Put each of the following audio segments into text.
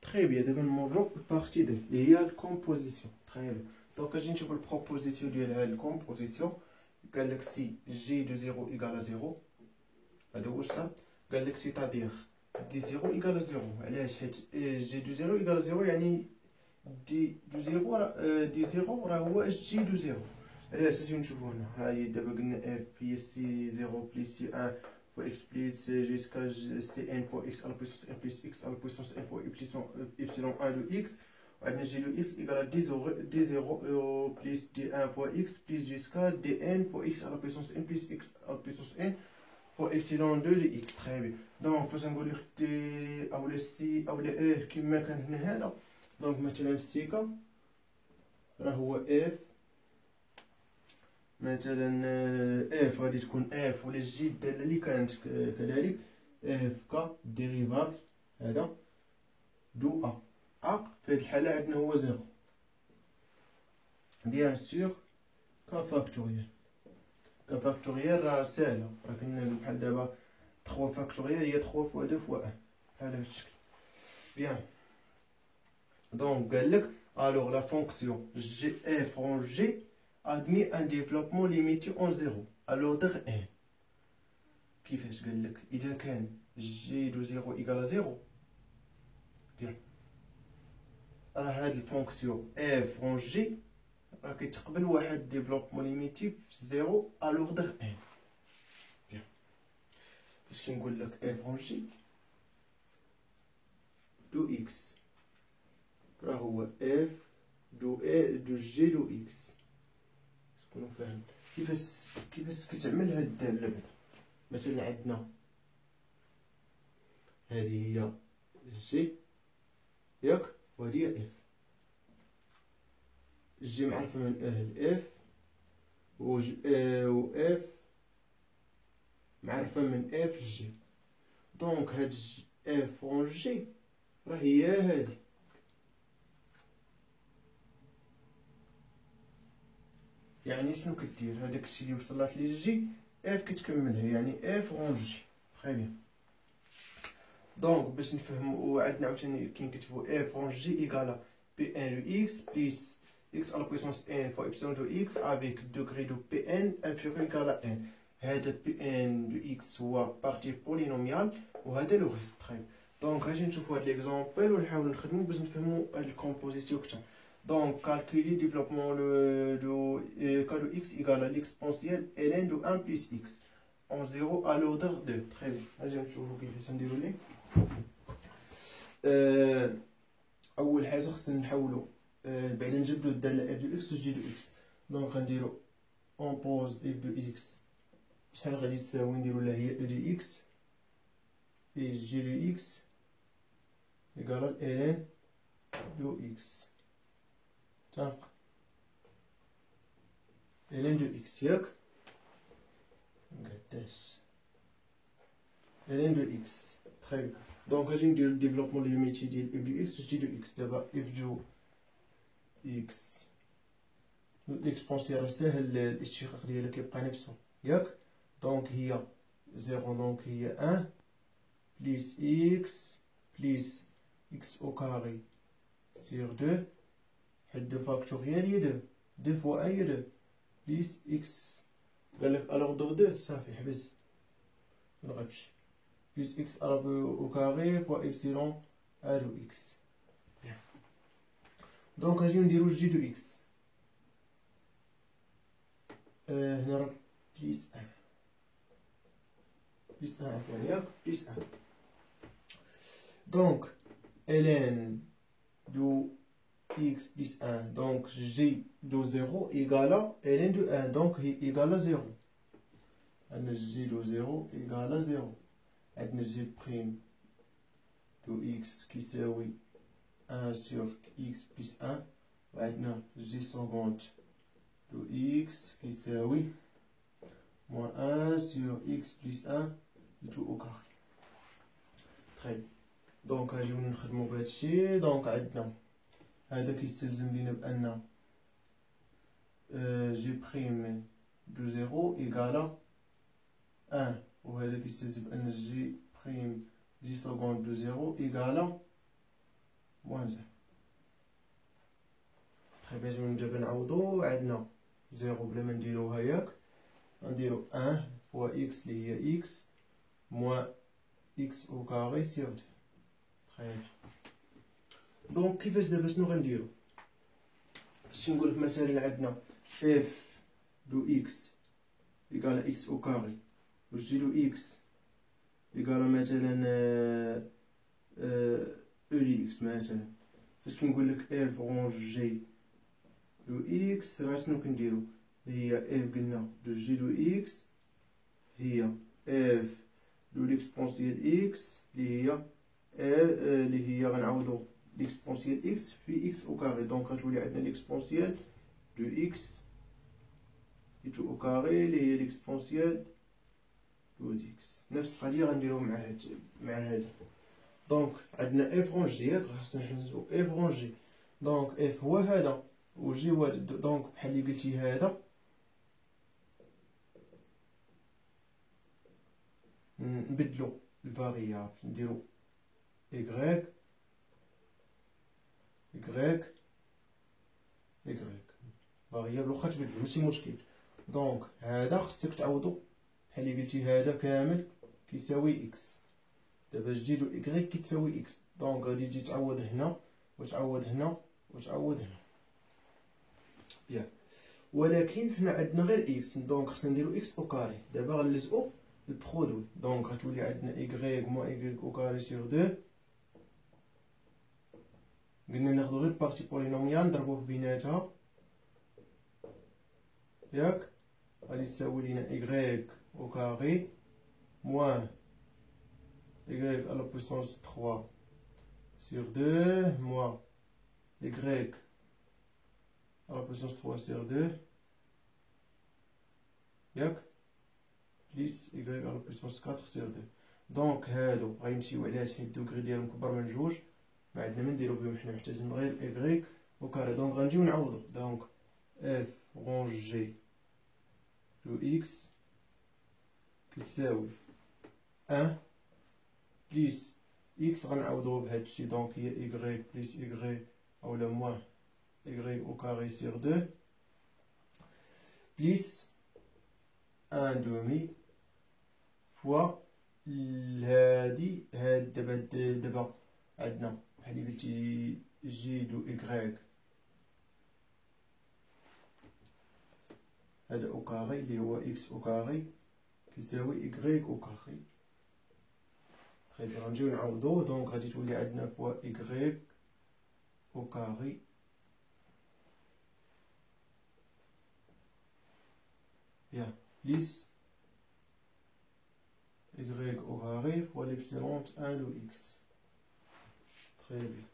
Très bien, دابا نمرو البارتي ديال اللي هي الكومبوزيسيون. تري بيان. دونك اجي نشوفو البروبوزيسيون ديال هاد الكومبوزيسيون. قال لك سي جي دو زيرو ايكال زيرو، هذا هو الشرط. قال لك سيتادير دي زيرو ايكال زيرو. علاش؟ حيت جي دو زيرو ايكال زيرو يعني دي دو زيرو دي زيرو راه هو جي دو زيرو. علاش؟ اجي نشوفو هنا. ها هي دابا قلنا اف هي سي زيرو بليس سي ان fois x plus jusqu'à cn fois x à la puissance n plus x à la puissance n fois epsilon 1 de x. On a g de x égale à d0 plus d1 fois x plus jusqu'à dn fois x à la puissance n plus x à la puissance n fois epsilon 2 de x. Très bien. Donc, فاش نقول لك دي او لا سي او لا اه كما كان هنا هذا. دونك مثلا سيكا راه هو اف، مثلا اف غادي تكون اف ولا جي الداله اللي كانت كذلك اف كا ديريفابل هذا دو ا في هذه الحاله عندنا هو زيرو. بيان سور كفاكتوريال راه ساهله، راه كنا بحال دابا 3 فاكتوريال هي 3 فوا 2 فوا 1 بحال هذا الشكل. بيان. دونك قال لك الوغ لا فونكسيون جي اف اون جي admet un développement limité en 0 à l'ordre n. كيفاش؟ قال لك اذا كان جي دو 0 ايكال 0 بيان راه هاد الفونكسيون اف اون جي راه كيتقبل واحد ديفلوبمون ليميتي في 0 à l'ordre n. بيان. فاش كنقول لك اف اون جي دو اكس راه هو اف دو جي دو اكس. تكونوا فاهم كيفاش كتعمل هاد الداله بعدا. مثلا عندنا هذه هي جي ياك، وهذه هي اف. جي معرفه من اف و اف معرفه من اف لجي. دونك هاد اف اون جي راه هي هادي. يعني شنو كدير؟ هذاك الشيء اللي وصلات ليه جي اف كتكملها، يعني اف اون جي. تري بيان. دونك باش نفهمو عندنا عاوتاني كنكتبو اف اون جي ايكالا بي ان دو اكس بليس اكس على بويسونس ان فوا ايبسيلون دو اكس افيك دوغري دو بي ان انفيريور ايكالا ان. هذا بي ان دو اكس هو بارتي بولينوميال وهذا لوغيست. تري. دونك اجي نشوفو هاد ليكزومبل ونحاولو نخدمو باش نفهمو هاد الكومبوزيسيون كتر. Donc, calculer le développement de k de x égale à l'exponentielle ln de 1 plus x en 0 à l'ordre 2. Très bien. Je vais vous كيفاش نديرو ليه. أول حاجة خصنا نحولو بعدا نجبدو الدالة f de x و g de x. دونك غنديرو on pose f de x شحال غادي تساوي، نديرو لها هي e de x et g de x égale ln de x. تافق ln دو اكس ياك مقداش ln دو اكس. تري بيان. دونك اجي ندير الديفلوبمون ليميتي ديال اف دو اكس و جي دو اكس. دابا اف دو اكس ليكسبونسيال راه ساهل الاشتقاق ديالها كيبقى نفسو ياك. دونك هي زيرو، دونك هي ان بليس اكس بليس اكس او كاري سيغ دو. حيت دو فاكتوريال هي دو، دو فوا ان هي دو بليس اكس. قالك الوغ دو دو صافي حبس منغادش بليس اكس او كاري فوا ايبسيلون ا دو اكس. دونك اجي نديرو جي دو اكس. هنا راه بليس ان بليس ان عفوا ياك بليس ان. دونك ln دو x plus 1, donc g de 0 égale à ln de 1, donc égale à 0. g de 0 égale à 0. g prime de x qui s'éoui 1 sur x plus 1. G seconde de x qui s'éoui moins 1 sur x plus 1 tout au carré. Très bien. Donc, je vais نخدمو بهادشي. دونك عندنا هذا كيستلزم لينا بأن جي بريم دو زيرو إيكالا ان، وهذا كيستلزم بأن جي بريم جي سكوند دو زيرو إيكالا موان زيرو. تخي بيان دابا نعوضو، عندنا زيرو بلا ما نديروها ياك، غنديرو ان فوا اكس لي هي اكس موان اكس او كاري سيغ دو. تخي دونك كيفاش دابا شنو غنديرو؟ باش نقولك مثلا عندنا اف دو اكس إيكال إكس أو كاري و جي دو إكس إيكال مثلا أو دي إكس مثلا. فاش كنقولك إف غون جي دو إكس راه شنو كنديرو؟ هي إف قلنا دو جي دو إكس هي إف دو ليكسبونسيال إكس اللي هي غنعوضو ليكسبونسيال إكس في إكس أو كاري. دونك غتولي عندنا ليكسبونسيال دو إكس تو او كاري اللي هي ليكسبونسيال دو ديكس. نفس القضيه غنديرو مع هذا. دونك عندنا اف اون جي، خاصنا نحسبو اف اون جي. دونك اف هو هذا و جي هو، دونك بحال اللي قلتي هذا نبدلو الفاريابل، نديرو إيكغيك فاريابل واخا تبدلو ماشي مشكل. دونك هذا خصك تعوضو بحال اللي قلتي هذا كامل كيساوي اكس. دابا جديدو إيكغيك كتساوي اكس، دونك غادي تجي تعوض هنا وتعوض هنا وتعوض هنا. ياك ولكن حنا عندنا غير اكس، دونك خصنا نديرو اكس او كاري. دابا غنلزقو البرودوي، دونك غتولي عندنا إيكغيك موان إيكغيك او كاري سيغ دو. قلنا ناخدو غير بارتي بولينوميال نضربو في بيناتها، ياك غادي تساوي لينا إيكغيك au carré moins y à la puissance 3 sur 2 moins y à la puissance 3 sur 2 ياك plus y à la puissance 4 sur 2. دونك هادو غيمشيو على حيت الدوغري ديالهم كبر من جوج، ما عندنا ما نديرو بهم، حنا محتاجين غير y au carré. دونك غنجيو نعوضو. دونك f rangé دو x كتساوي 1 بليس إكس غنعوضوه بهادشي، دونك هي إيكغيك بليس إيكغيك أولا موان إيكغيك أو كاري سيغ دو بليس أن دومي فوا هادي هاد. دابا عندنا بحال اللي قلتي جي دو إيكغيك هذا أو كاري اللي هو إكس أو كاري كيساوي إيكغيك أو كاري. غنجيو نعوضو. دونك غادي تولي عندنا فوا إيكغيك أو كاري بيان بليس إيكغيك أو كاري فوا ليبسيلون أن دو إكس. تخي بيان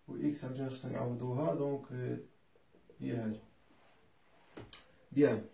و إكس عاوتاني خصنا نعوضوها، دونك هي هادي. بيان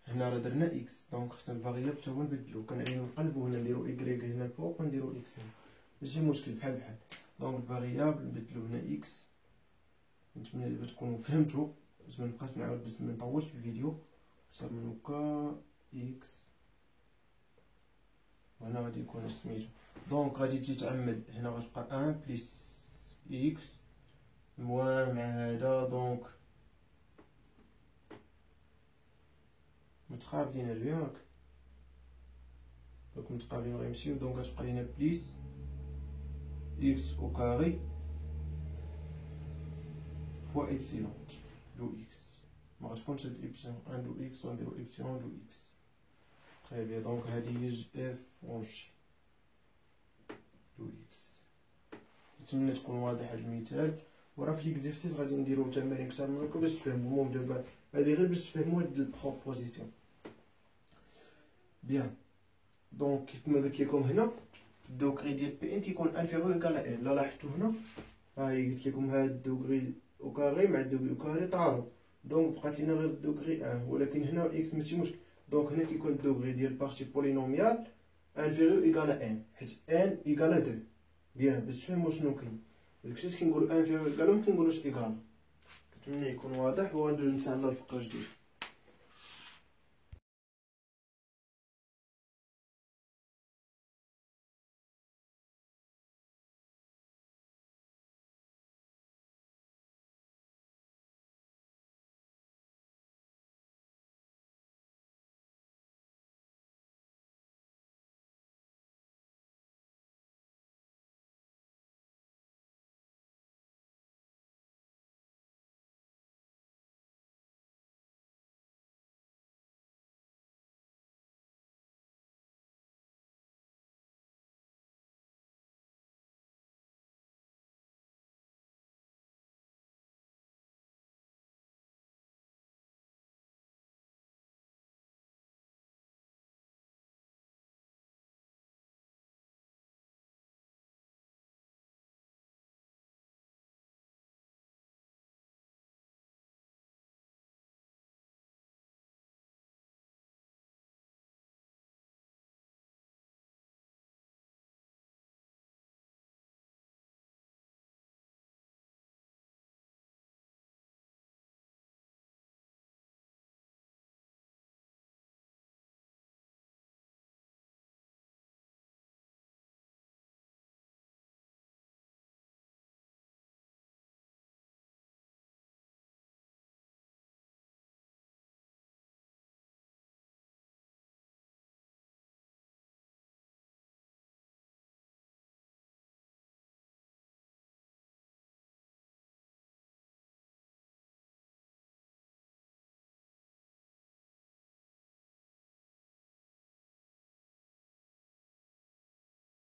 هنا راه درنا اكس، دونك خصنا الفاريابل تا هو نبدلو، كنعينو نقلبو هنا نديرو إيكغيك هنا الفوق ونديرو إكس هنا، ماشي مشكل بحال. دونك الفاريابل نبدلو هنا إكس. نتمنى دابا تكونو فهمتو باش منبقاش نعاود باش منطولش في الفيديو. صافي من هكا إكس وهنا غادي يكون سميتو. دونك غادي تجي تعمل هنا غتبقى أن بليس إكس موان مع هذا، دونك متقابلين الياك، دونك متقابلين غيمشيو. دونك غتبقى لينا بليس إكس أو كاري فوا إبسيلون دو إكس. ما غتكونش هاد إبسيلون أن دو إكس، غنديرو إبسيلون دو إكس. تخي بيان. دونك هادي هي إف فونشي دو إكس. نتمنى تكون واضح هاد المثال، وراه في ليكزيرسيس غادي نديرو تمارين كثر من هكا باش تفهمو. المهم دابا هادي غير باش تفهمو هاد البروبوزيسيون. بيان. دونك كيف ما قلت لكم هنا الدوغري ديال بي ان كيكون انفيريور ايكال ان. لا لاحظتو هنا ها هي قلت لكم هاد الدوغري او كاري مع الدوغري او كاري طارو، دونك بقات لينا غير الدوغري ان، ولكن هنا اكس ماشي مشكل. دونك هنا كيكون الدوغري ديال بارتي بولينوميال انفيريور ايكال ان، حيت ان ايكال 2. بيان باش تفهموا شنو كاين داكشي كنقولوا انفيريور ايكال ما كنقولوش ايكال. نتمنى يكون واضح، وغندوز نتسنى الفقره الجديده.